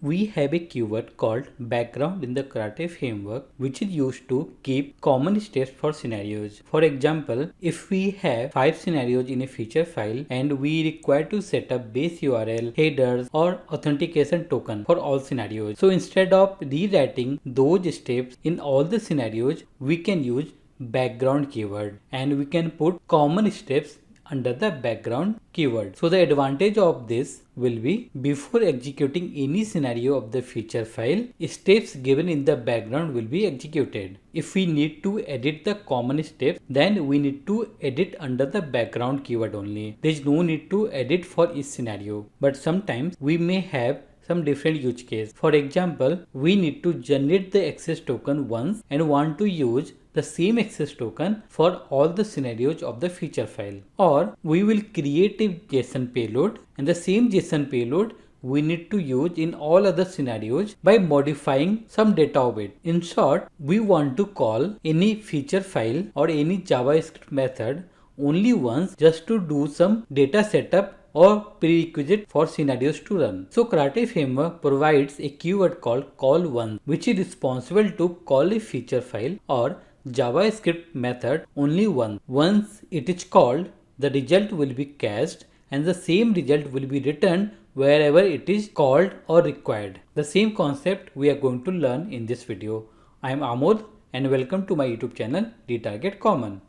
We have a keyword called background in the Karate framework, which is used to keep common steps for scenarios. For example, if we have 5 scenarios in a feature file and we require to set up base URL, headers or authentication token for all scenarios. So instead of rewriting those steps in all the scenarios, we can use background keyword and we can put common steps under the background keyword. So the advantage of this will be before executing any scenario of the feature file, steps given in the background will be executed. If we need to edit the common steps, then we need to edit under the background keyword only. There is no need to edit for each scenario. But sometimes we may have some different use case. For example, we need to generate the access token once and want to use the same access token for all the scenarios of the feature file. Or we will create a JSON payload and the same JSON payload we need to use in all other scenarios by modifying some data of it. In short, we want to call any feature file or any JavaScript method only once just to do some data setup or prerequisite for scenarios to run. So Karate framework provides a keyword called call once, which is responsible to call a feature file or JavaScript method only once. Once it is called, the result will be cached and the same result will be returned wherever it is called or required. The same concept we are going to learn in this video. I am Amod and welcome to my YouTube channel Retarget Common.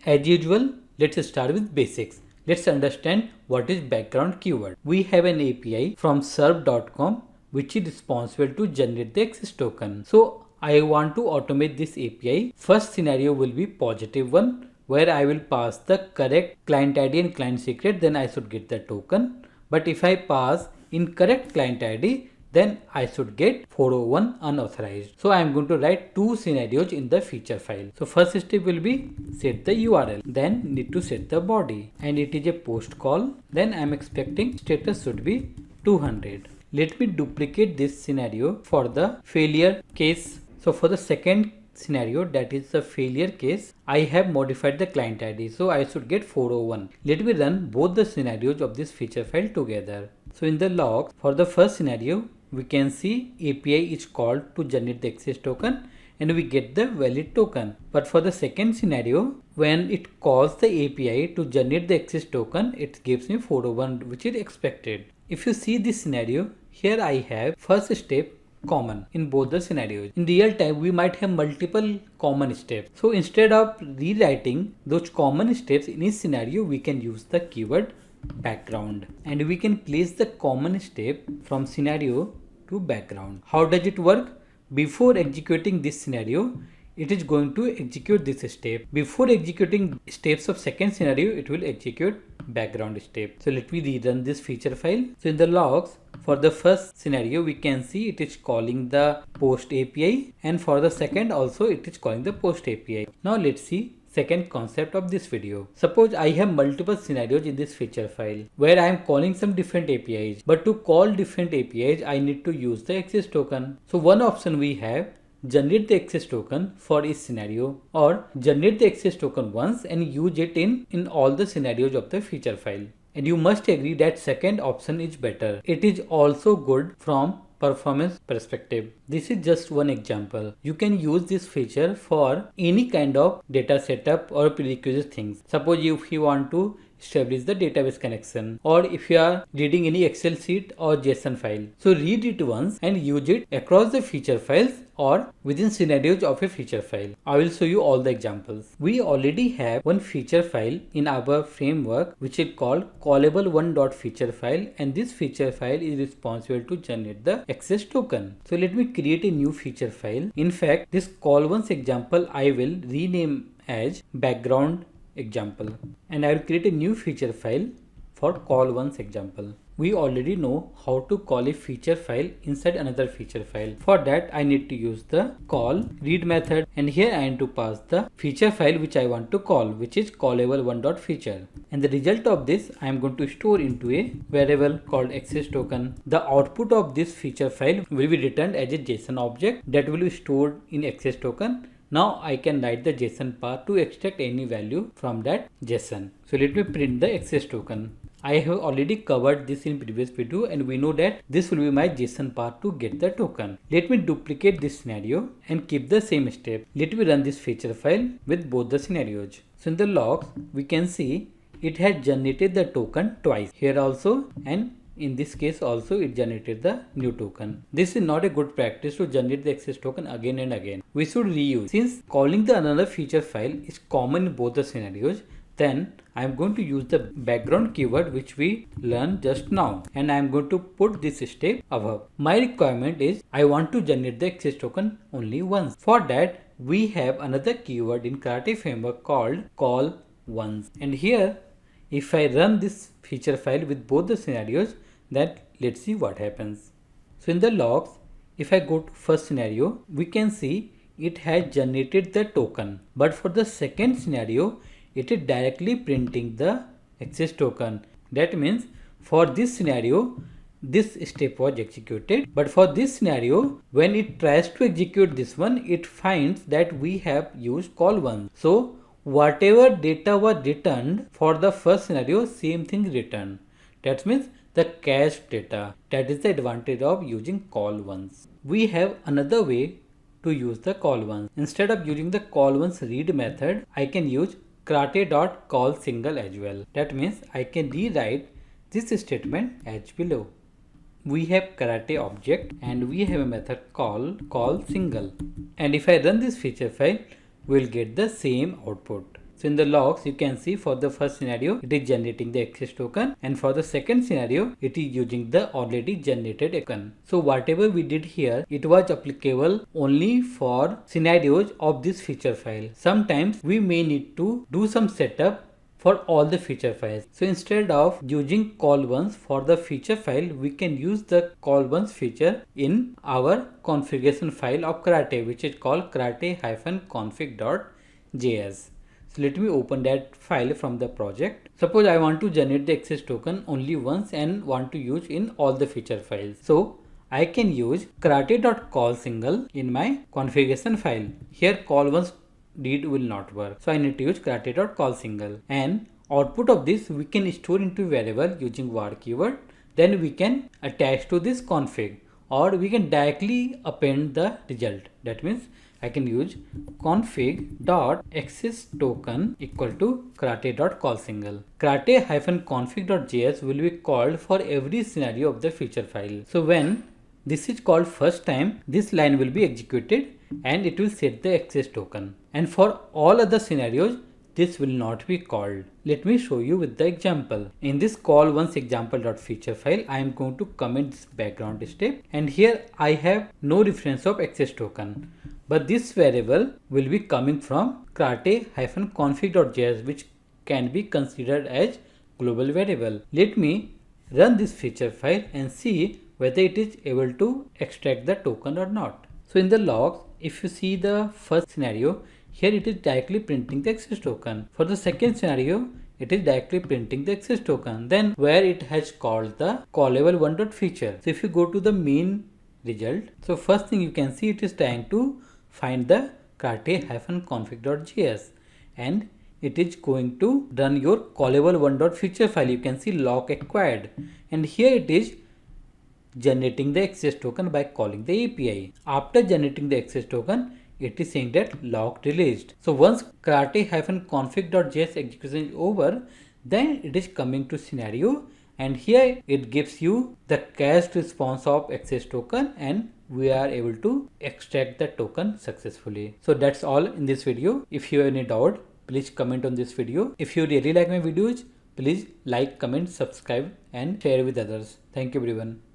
As usual, let's start with basics. Let's understand what is background keyword. We have an API from serve.com which is responsible to generate the access token. So I want to automate this API. First scenario will be positive one where I will pass the correct client ID and client secret, then I should get the token. But if I pass incorrect client ID, then I should get 401 unauthorized. So I am going to write two scenarios in the feature file. So first step will be set the URL, then need to set the body and it is a post call. Then I am expecting status should be 200. Let me duplicate this scenario for the failure case. So for the second scenario, that is the failure case, I have modified the client ID. So I should get 401. Let me run both the scenarios of this feature file together. So in the log for the first scenario, we can see API is called to generate the access token and we get the valid token. But for the second scenario, when it calls the API to generate the access token, it gives me 401 which is expected. If you see this scenario, here I have first step common in both the scenarios. In real time, we might have multiple common steps. So instead of rewriting those common steps in each scenario, we can use the keyword background and we can place the common step from scenario to background. How does it work? Before executing this scenario, it is going to execute this step. Before executing steps of second scenario, it will execute background step. So let me rerun this feature file. So in the logs for the first scenario, we can see it is calling the post API and for the second also it is calling the post API. Now let's see second concept of this video. Suppose I have multiple scenarios in this feature file where I am calling some different APIs, but to call different APIs I need to use the access token. So one option we have, generate the access token for each scenario or generate the access token once and use it in all the scenarios of the feature file. And you must agree that second option is better. It is also good from performance perspective. This is just one example. You can use this feature for any kind of data setup or prerequisite things. Suppose if you want to establish the database connection or if you are reading any Excel sheet or JSON file. So read it once and use it across the feature files or within scenarios of a feature file. I will show you all the examples. We already have one feature file in our framework which is called callable1.feature file, and this feature file is responsible to generate the access token. So let me create a new feature file. In fact, this call once example I will rename as background example and I will create a new feature file for call once example. we already know how to call a feature file inside another feature file. For that, I need to use the call read method, and here I am to pass the feature file which I want to call, which is callable1.feature. And the result of this I am going to store into a variable called access token. The output of this feature file will be returned as a JSON object that will be stored in access token. Now I can write the JSON path to extract any value from that JSON. So let me print the access token. I have already covered this in previous video, and we know that this will be my JSON path to get the token. Let me duplicate this scenario and keep the same step. Let me run this feature file with both the scenarios. So in the logs, we can see it had generated the token twice, here also, and in this case also it generated the new token. This is not a good practice to generate the access token again and again. We should reuse. Since calling the another feature file is common in both the scenarios, then I am going to use the background keyword which we learned just now, and I am going to put this step above. My requirement is I want to generate the access token only once. For that, we have another keyword in Karate framework called call once, and here if I run this feature file with both the scenarios, then let's see what happens. So in the logs, if I go to first scenario, we can see it has generated the token, but for the second scenario it is directly printing the access token. That means for this scenario this step was executed, but for this scenario when it tries to execute this one, it finds that we have used call once. So whatever data was returned for the first scenario, same thing returned. That means the cached data. That is the advantage of using call once. We have another way to use the call once. Instead of using the call once read method, I can use karate.callSingle as well. That means I can rewrite this statement as below. We have karate object and we have a method called callSingle. And if I run this feature file, we'll get the same output. So in the logs, you can see for the first scenario, it is generating the access token, and for the second scenario, it is using the already generated token. So whatever we did here, it was applicable only for scenarios of this feature file. Sometimes we may need to do some setup for all the feature files. So instead of using call once for the feature file, we can use the call once feature in our configuration file of Karate, which is called karate-config.js. So let me open that file from the project. Suppose I want to generate the access token only once and want to use in all the feature files. So I can use karate.callSingle in my configuration file. Here call once read will not work. So I need to use karate.callSingle, and output of this we can store into variable using var keyword. Then we can attach to this config, or we can directly append the result. That means I can use config.accessToken equal to karate.callSingle. Karate-config.js will be called for every scenario of the feature file. So when this is called first time, this line will be executed and it will set the access token. And for all other scenarios, this will not be called. Let me show you with the example. In this call once example.feature file, I am going to comment this background step, and here I have no reference of access token. But this variable will be coming from karate-config.js, which can be considered as global variable. Let me run this feature file and see whether it is able to extract the token or not. So in the logs, if you see the first scenario, here it is directly printing the access token. For the second scenario, it is directly printing the access token. Then where it has called the callable1.feature. So if you go to the main result, so first thing you can see, it is trying to find the karate-config.js, and it is going to run your callable1.feature file. You can see lock acquired, and here it is generating the access token by calling the API. After generating the access token, it is saying that lock released. So once karate-config.js execution is over, then it is coming to scenario, and here it gives you the cached response of access token, and we are able to extract the token successfully. So that's all in this video. If you have any doubt, please comment on this video. If you really like my videos, please like, comment, subscribe and share with others. Thank you everyone.